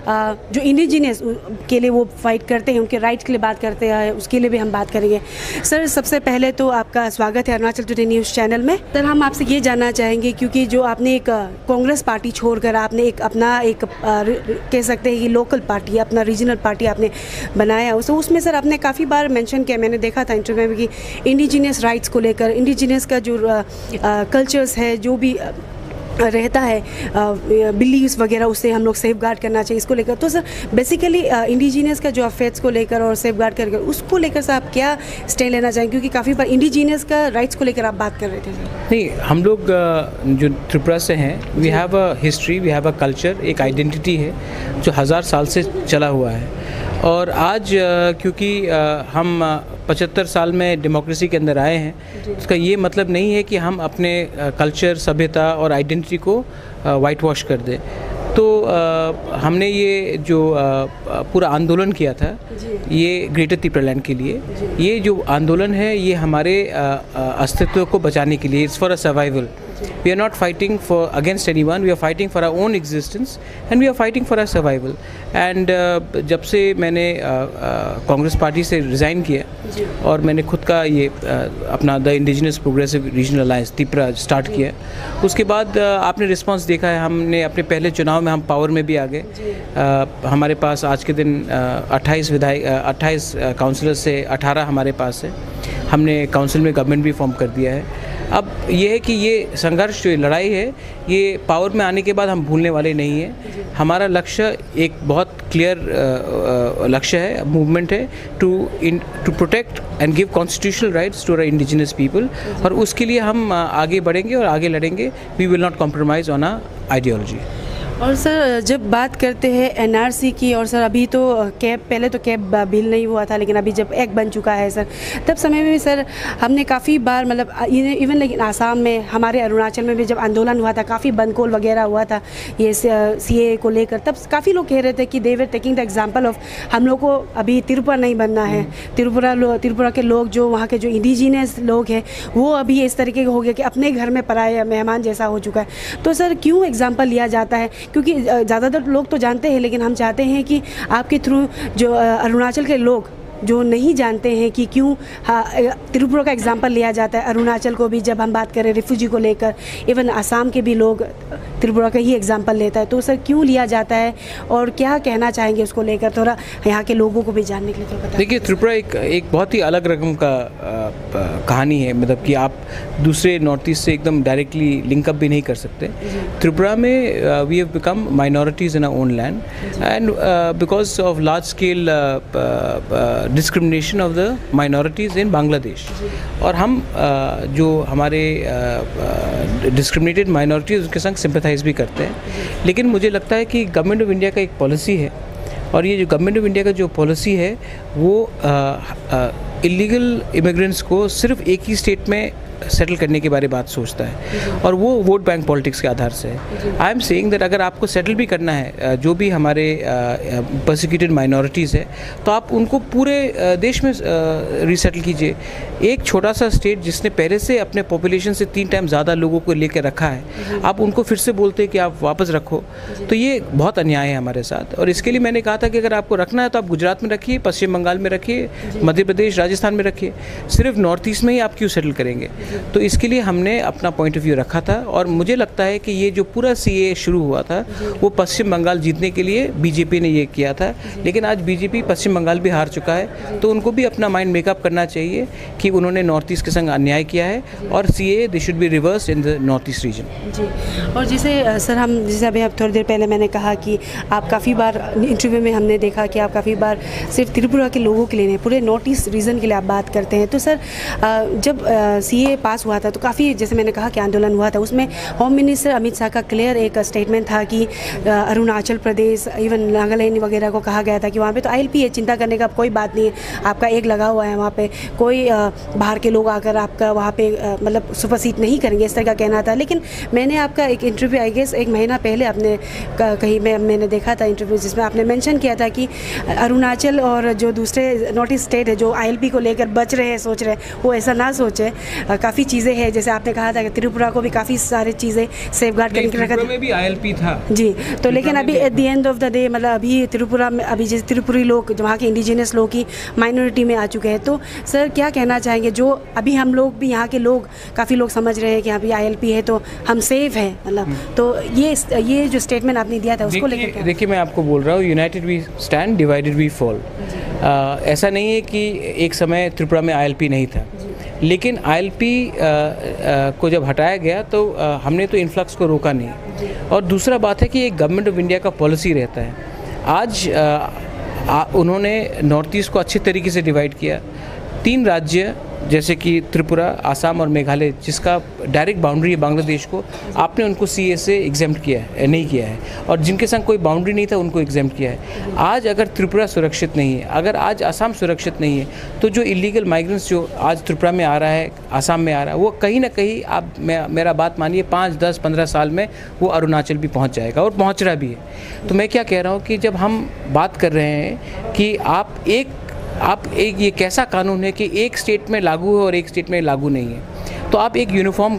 जो इंडिजिनियस के लिए वो फाइट करते हैं, उनके राइट्स के लिए बात करते हैं, उसके लिए भी हम बात करेंगे। सर, सबसे पहले तो आपका स्वागत है अरुणाचल टुडे न्यूज़ चैनल में। सर, हम आपसे ये जानना चाहेंगे क्योंकि जो आपने एक कांग्रेस पार्टी छोड़कर आपने एक अपना एक कह सकते हैं कि लोकल पार्टी, अपना रीजनल पार्टी आपने बनाया, उसमें सर आपने काफ़ी बार मेंशन किया, मैंने देखा था इंटरव्यू में, कि इंडिजिनियस राइट्स को लेकर, इंडिजिनियस का जो कल्चर्स है, जो भी रहता है बिलीव्स वगैरह, उससे हम लोग सेफ गार्ड करना चाहिए, इसको लेकर। तो सर बेसिकली इंडिजीनियस का जो अफेयर्स को लेकर और सेफ गार्ड कर उसको लेकर सर आप क्या स्टैंड लेना चाहेंगे, क्योंकि काफ़ी बार इंडिजीनियस का राइट्स को लेकर आप बात कर रहे थे सर। नहीं, हम लोग जो त्रिपुरा से हैं, we have a history, we have a culture, एक आइडेंटिटी है जो 1000 साल से चला हुआ है। और आज क्योंकि हम 75 साल में डेमोक्रेसी के अंदर आए हैं, इसका ये मतलब नहीं है कि हम अपने कल्चर, सभ्यता और आइडेंटिटी को वाइट वॉश कर दें। तो हमने ये जो पूरा आंदोलन किया था, ये ग्रेटर त्रिपुरालैंड के लिए, ये जो आंदोलन है ये हमारे अस्तित्व को बचाने के लिए, it's for a survival. We are not fighting for against anyone. We are fighting for our own existence and we are fighting for our survival. And जब से मैंने कांग्रेस पार्टी से रिज़ाइन किया और मैंने खुद का ये अपना the indigenous progressive regional alliance Tripura start किया, उसके बाद आपने रिस्पांस देखा है। हमने अपने पहले चुनाव में हम पावर में भी आ गए। हमारे पास आज के दिन 28 काउंसिलर से 18 हमारे पास है। हमने काउंसिल में गवर्नमेंट भी फॉर्म कर दिया है। अब ये है कि ये संघर्ष, जो लड़ाई है, ये पावर में आने के बाद हम भूलने वाले नहीं हैं। हमारा लक्ष्य एक बहुत क्लियर लक्ष्य है, मूवमेंट है, to protect and give constitutional rights to our indigenous people. और उसके लिए हम आगे बढ़ेंगे और आगे लड़ेंगे। We will not compromise on our ideology. और सर जब बात करते हैं एनआरसी की, और सर अभी तो कैब, पहले तो कैब बिल नहीं हुआ था, लेकिन अभी जब एक्ट बन चुका है सर, तब समय में भी सर हमने काफ़ी बार मतलब इवन लेकिन आसाम में, हमारे अरुणाचल में भी जब आंदोलन हुआ था, काफ़ी बंदकोल वगैरह हुआ था ये सीए को लेकर, तब काफ़ी लोग कह रहे थे कि they were taking the example of हम लोग को अभी त्रिपुरा नहीं बनना है। त्रिपुरा के लोग, जो वहाँ के जो इंडिजीनियस लोग हैं, वो अभी इस तरीके के हो गए कि अपने घर में पराया मेहमान जैसा हो चुका है। तो सर क्यों एग्जाम्पल लिया जाता है, क्योंकि ज़्यादातर लोग तो जानते हैं, लेकिन हम चाहते हैं कि आपके थ्रू जो अरुणाचल के लोग जो नहीं जानते हैं कि क्यों त्रिपुरा का एग्जाम्पल लिया जाता है। अरुणाचल को भी जब हम बात करें रिफ्यूजी को लेकर, इवन आसाम के भी लोग त्रिपुरा का ही एग्जाम्पल लेता है। तो सर क्यों लिया जाता है और क्या कहना चाहेंगे उसको लेकर, थोड़ा यहाँ के लोगों को भी जानने के लिए थोड़ा बताइए। देखिए, त्रिपुरा एक बहुत ही अलग रकम का कहानी है, मतलब कि आप दूसरे नॉर्थ ईस्ट से एकदम डायरेक्टली लिंकअप भी नहीं कर सकते। त्रिपुरा में we have become minorities in our own land and because of large scale discrimination of the minorities in Bangladesh. और हम जो हमारे डिस्क्रिमिनेटेड माइनॉरिटीज़ उनके संग सिंपैथाइज भी करते हैं। लेकिन मुझे लगता है कि गवर्नमेंट ऑफ इंडिया का एक पॉलिसी है, और ये जो गवर्नमेंट ऑफ इंडिया का जो पॉलिसी है वो इलीगल इमिग्रेंट्स को सिर्फ एक ही स्टेट में सेटल करने के बारे में बात सोचता है, और वो वोट बैंक पॉलिटिक्स के आधार से है। आई एम सेइंग दैट अगर आपको सेटल भी करना है जो भी हमारे परसिक्यूटेड माइनॉरिटीज़ है, तो आप उनको पूरे देश में रीसेटल कीजिए। एक छोटा सा स्टेट जिसने पहले से अपने पॉपुलेशन से 3 टाइम ज़्यादा लोगों को लेकर रखा है, आप उनको फिर से बोलते हैं कि आप वापस रखो, तो ये बहुत अन्याय है हमारे साथ। और इसके लिए मैंने कहा था कि अगर आपको रखना है तो आप गुजरात में रखिए, पश्चिम बंगाल में रखिए, मध्य प्रदेश, राजस्थान में रखिए, सिर्फ नॉर्थ ईस्ट में ही आप क्यों सेटल करेंगे। तो इसके लिए हमने अपना पॉइंट ऑफ व्यू रखा था। और मुझे लगता है कि ये जो पूरा सीए शुरू हुआ था वो पश्चिम बंगाल जीतने के लिए बीजेपी ने ये किया था, लेकिन आज बीजेपी पश्चिम बंगाल भी हार चुका है, तो उनको भी अपना माइंड मेकअप करना चाहिए कि उन्होंने नॉर्थ ईस्ट के संग अन्याय किया है, और CA they should be reversed in the north east region. जी, और जैसे अभी आप थोड़ी देर पहले मैंने कहा कि आप काफ़ी बार इंटरव्यू में हमने देखा कि आप काफ़ी बार सिर्फ त्रिपुरा के लोगों के लिए नहीं, पूरे नॉर्थ ईस्ट रीजन के लिए आप बात करते हैं। तो सर जब सीए पास हुआ था तो काफ़ी, जैसे मैंने कहा कि आंदोलन हुआ था, उसमें होम मिनिस्टर अमित शाह का क्लियर एक स्टेटमेंट था कि अरुणाचल प्रदेश, इवन नागालैंड वगैरह को कहा गया था कि वहाँ पे तो ILP है, चिंता करने का कोई बात नहीं है, आपका एक लगा हुआ है, वहाँ पे कोई बाहर के लोग आकर आपका वहाँ पे मतलब सुपरसीड नहीं करेंगे, इस तरह का कहना था। लेकिन मैंने आपका एक इंटरव्यू आई गेस 1 महीना पहले आपने कहीं मैंने देखा था इंटरव्यू, जिसमें आपने मेंशन किया था कि अरुणाचल और जो दूसरे नॉर्थ ईस्ट स्टेट है जो ILP को लेकर बच रहे हैं, सोच रहे हैं, वो ऐसा ना सोचे। काफ़ी चीज़ें हैं, जैसे आपने कहा था कि त्रिपुरा को भी काफ़ी सारी चीज़ें सेफ गार्ड करके रखा त्रिपुरा में भी ILP था जी। तो लेकिन अभी at the end of the day मतलब अभी त्रिपुरा में अभी जैसे त्रिपुरी लोग जो वहाँ के इंडिजिनस लोग की माइनॉरिटी में आ चुके हैं, तो सर क्या कहना चाहेंगे जो अभी हम लोग भी यहाँ के लोग काफ़ी लोग समझ रहे हैं कि अभी ILP है तो हम सेफ हैं, मतलब तो ये जो स्टेटमेंट आपने दिया था उसको लेकर देखिए मैं आपको बोल रहा हूँ, united we stand, divided we fall. ऐसा नहीं है कि एक समय त्रिपुरा में ILP नहीं था, लेकिन ILP को जब हटाया गया तो हमने तो इन्फ्लक्स को रोका नहीं। और दूसरा बात है कि एक गवर्नमेंट ऑफ इंडिया का पॉलिसी रहता है। आज उन्होंने नॉर्थ ईस्ट को अच्छे तरीके से डिवाइड किया। 3 राज्य जैसे कि त्रिपुरा, आसाम और मेघालय, जिसका डायरेक्ट बाउंड्री है बांग्लादेश को, आपने उनको CA से एग्जेम्प्ट किया है, नहीं किया है, और जिनके संग कोई बाउंड्री नहीं था उनको एग्जेम्प्ट किया है। आज अगर त्रिपुरा सुरक्षित नहीं है, अगर आज आसाम सुरक्षित नहीं है, तो जो इलीगल माइग्रेंट्स जो आज त्रिपुरा में आ रहा है, आसाम में आ रहा है, वो कहीं ना कहीं आप मेरा बात मानिए 5, 10, 15 साल में वो अरुणाचल भी पहुँच जाएगा, और पहुँच रहा भी है। तो मैं क्या कह रहा हूँ कि जब हम बात कर रहे हैं कि आप एक ये कैसा कानून है कि एक स्टेट में लागू है और एक स्टेट में लागू नहीं है, तो आप एक यूनिफॉर्म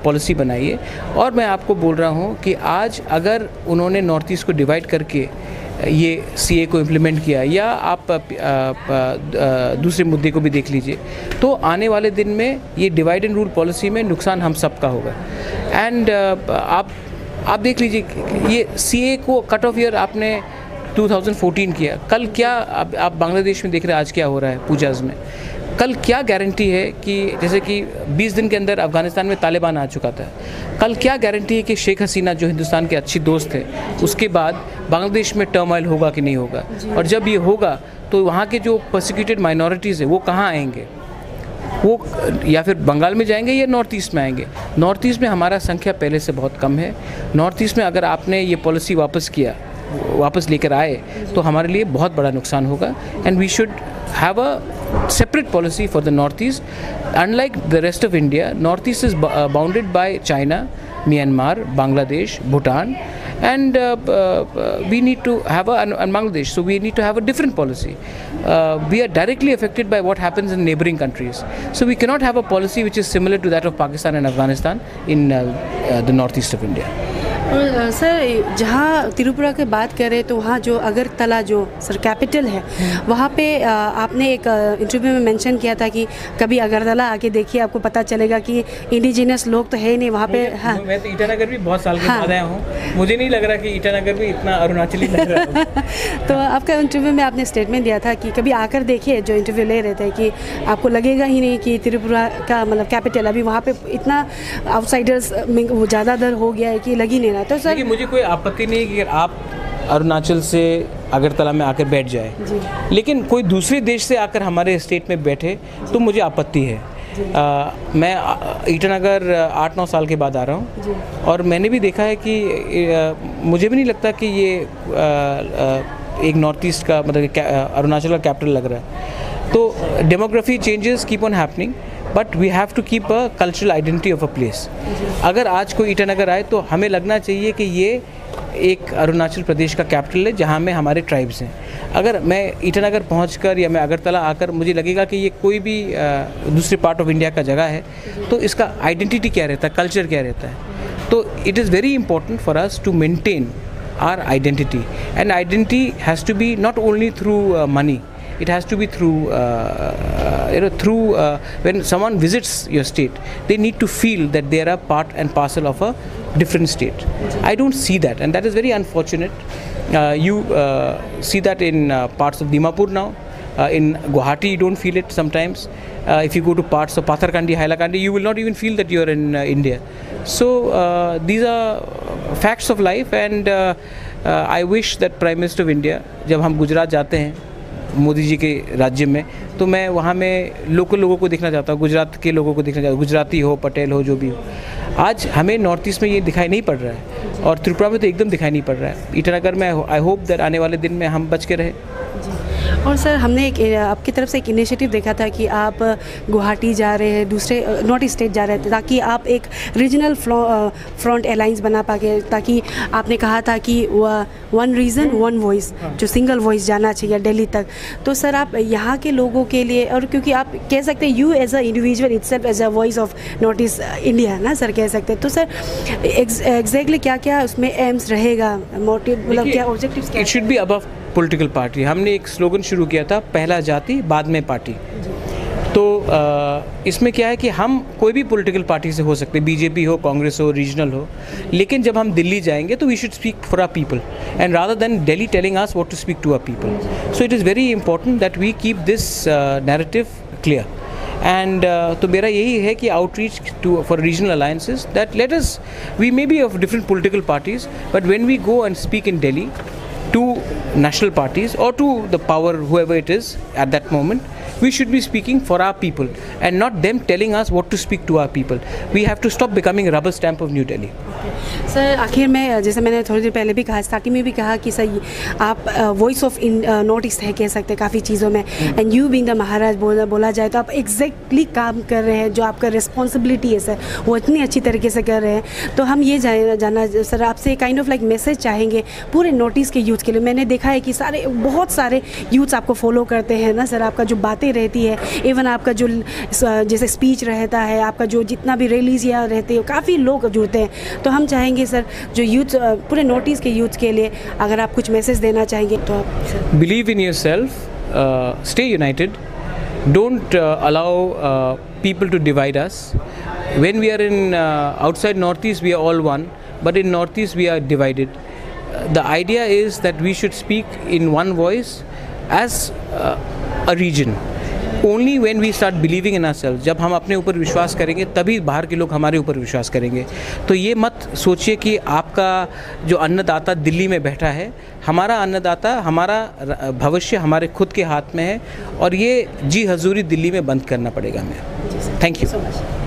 पॉलिसी बनाइए। और मैं आपको बोल रहा हूँ कि आज अगर उन्होंने नॉर्थ ईस्ट को डिवाइड करके ये CA को इम्प्लीमेंट किया, या आप दूसरे मुद्दे को भी देख लीजिए, तो आने वाले दिन में ये डिवाइड एंड रूल पॉलिसी में नुकसान हम सबका होगा। एंड आप देख लीजिए, ये CA को कट ऑफ ईयर आपने 2014 किया, कल क्या आप बांग्लादेश में देख रहे हैं आज क्या हो रहा है पूजाज में। कल क्या गारंटी है कि जैसे कि 20 दिन के अंदर अफ़गानिस्तान में तालिबान आ चुका था, कल क्या गारंटी है कि शेख हसीना जो हिंदुस्तान के अच्छी दोस्त है, उसके बाद बांग्लादेश में टर्मोइल होगा कि नहीं होगा। और जब ये होगा तो वहाँ के जो परसिक्यूटेड माइनॉरिटीज़ है वो कहाँ आएंगे, वो या फिर बंगाल में जाएंगे या नॉर्थ ईस्ट में आएंगे। नॉर्थ ईस्ट में हमारा संख्या पहले से बहुत कम है। नॉर्थ ईस्ट में अगर आपने ये पॉलिसी वापस लेकर आए तो हमारे लिए बहुत बड़ा नुकसान होगा। And we should have a separate policy for the north east. Unlike the rest of India, north east is bounded by China, Myanmar, Bangladesh, Bhutan, and we need to have and Bangladesh, so we need to have a different policy. We are directly affected by what happens in neighboring countries, so we cannot have a policy which is similar to that of Pakistan and Afghanistan in the northeast of India. और sir जहाँ त्रिपुरा की बात करें तो वहाँ जो अगरतला जो sir capital है, वहाँ पे आपने एक इंटरव्यू में मेंशन किया था कि कभी अगरतला आके देखिए, आपको पता चलेगा कि इंडिजिनस लोग तो है नहीं वहाँ पे। हाँ, मैं तो ईटानगर भी बहुत साल के बाद आया हूँ, मुझे नहीं लग रहा कि ईटानगर भी इतना अरुणाचली लग रहा है। तो आपका इंटरव्यू में आपने स्टेटमेंट दिया था कि कभी आकर देखिए, जो इंटरव्यू ले रहे थे, कि आपको लगेगा ही नहीं कि त्रिपुरा का मतलब कैपिटल अभी वहाँ पे इतना आउटसाइडर्स वो ज़्यादा दर हो गया है कि लग ही नहीं रहा। तो सर मुझे कोई आपत्ति नहीं कि अगर आप अरुणाचल से अगरतला में आकर बैठ जाए, लेकिन कोई दूसरे देश से आकर हमारे स्टेट में बैठे तो मुझे आपत्ति है। मैं ईटानगर 8-9 साल के बाद आ रहा हूँ, और मैंने भी देखा है कि मुझे भी नहीं लगता कि ये एक नॉर्थ ईस्ट का मतलब अरुणाचल का कैपिटल लग रहा है। तो demography changes keep on happening, but we have to keep a cultural identity of a place. अगर आज कोई ईटानगर आए तो हमें लगना चाहिए कि ये एक अरुणाचल प्रदेश का कैपिटल है जहाँ में हमारे ट्राइब्स हैं। अगर मैं ईटानगर पहुंचकर या मैं अगरतला आकर मुझे लगेगा कि ये कोई भी दूसरे पार्ट ऑफ इंडिया का जगह है, तो इसका आइडेंटिटी क्या रहता है, कल्चर क्या रहता है। तो it is very important for us to maintain our identity, and identity has to be not only through money, it has to be through when someone visits your state, they need to feel that they are a part and parcel of a different state. I don't see that, and that is very unfortunate. You see that in parts of Dimapur now. In Guwahati, you don't feel it sometimes. If you go to parts of Patharkandi, Hailakandi, you will not even feel that you are in India. So these are facts of life, and I wish that Prime Minister of India, जब हम गुजरात जाते हैं मोदी जी के राज्य में, तो मैं वहाँ में लोकल लोगों को देखना चाहता हूँ, गुजरात के लोगों को देखना चाहता हूँ, गुजराती हो, पटेल हो, जो भी हो। आज हमें नॉर्थ ईस्ट में ये दिखाई नहीं पड़ रहा है, और त्रिपुरा में तो एकदम दिखाई नहीं पड़ रहा है। ईटानगर में आई होप दैट आने वाले दिन में हम बच के रहे। और सर हमने एक आपकी तरफ से एक इनिशिएटिव देखा था कि आप गुवाहाटी जा रहे हैं, दूसरे नॉर्थ स्टेट जा रहे थे, ताकि आप एक रीजनल फ्रंट अलायंस बना पाए, ताकि आपने कहा था कि वन रीजन वन वॉइस, जो सिंगल वॉइस जाना चाहिए दिल्ली तक। तो सर आप यहाँ के लोगों के लिए, और क्योंकि आप कह सकते हैं you as a individual itself as a voice of north east India ना सर, कह सकते हैं। तो सर एग्जैक्टली क्या क्या उसमें एम्स रहेगा, मोटिव, मतलब क्या objectives? It should be above political party. हमने एक स्लोगन शुरू किया था, पहला जाति बाद में पार्टी। तो इसमें क्या है कि हम कोई भी पॉलिटिकल पार्टी से हो सकते हैं, बीजेपी हो, कांग्रेस हो, रीजनल हो, लेकिन जब हम दिल्ली जाएंगे तो we should speak for our people and rather than Delhi telling us what to speak to our people. So it is very important that we keep this narrative clear. And तो मेरा यही है कि outreach to for regional alliances, that let us, we may be of different political parties, but when we go and speak in Delhi to national parties or to the power, whoever it is at that moment, we should be speaking for our people and not them telling us what to speak to our people. We have to stop becoming a rubber stamp of New Delhi. Sir आखिर में, जैसे मैंने थोड़ी देर पहले भी कहा, starting में भी कहा कि सर आप वॉइस ऑफ नॉर्थ ईस्ट है, कह सकते हैं काफ़ी चीज़ों में, एंड यू बीइंग द महाराज बोला जाए तो आप एग्जैक्टली काम कर रहे हैं, जो आपका रिस्पॉन्सिबिलिटी है सर वो इतनी अच्छी तरीके से कर रहे हैं। तो हम ये जानना सर आपसे काइंड ऑफ लाइक मैसेज चाहेंगे पूरे नॉर्थ ईस्ट के यूथ के लिए। मैंने देखा है कि बहुत सारे यूथ्स आपको फॉलो करते हैं ना सर, आपका जो बातें रहती है, इवन आपका जो जैसे स्पीच रहता है, आपका जो जितना भी रैलीज या रहती है, काफ़ी लोग जुड़ते हैं। तो हम चाहेंगे सर जो यूथ, पूरे नॉर्थ ईस्ट के यूथ के लिए अगर आप कुछ मैसेज देना चाहेंगे तो आप sir. Believe in yourself, stay United, don't allow people to divide us. When we are in outside Northeast, we are all one, but in Northeast we are divided. The idea is that we should speak in one voice as a region. Only when we start believing in ourselves, जब हम अपने ऊपर विश्वास करेंगे तभी बाहर के लोग हमारे ऊपर विश्वास करेंगे। तो ये मत सोचिए कि आपका जो अन्नदाता दिल्ली में बैठा है, हमारा अन्नदाता, हमारा भविष्य हमारे खुद के हाथ में है, और ये जी हजूरी दिल्ली में बंद करना पड़ेगा हमें। Thank you so much.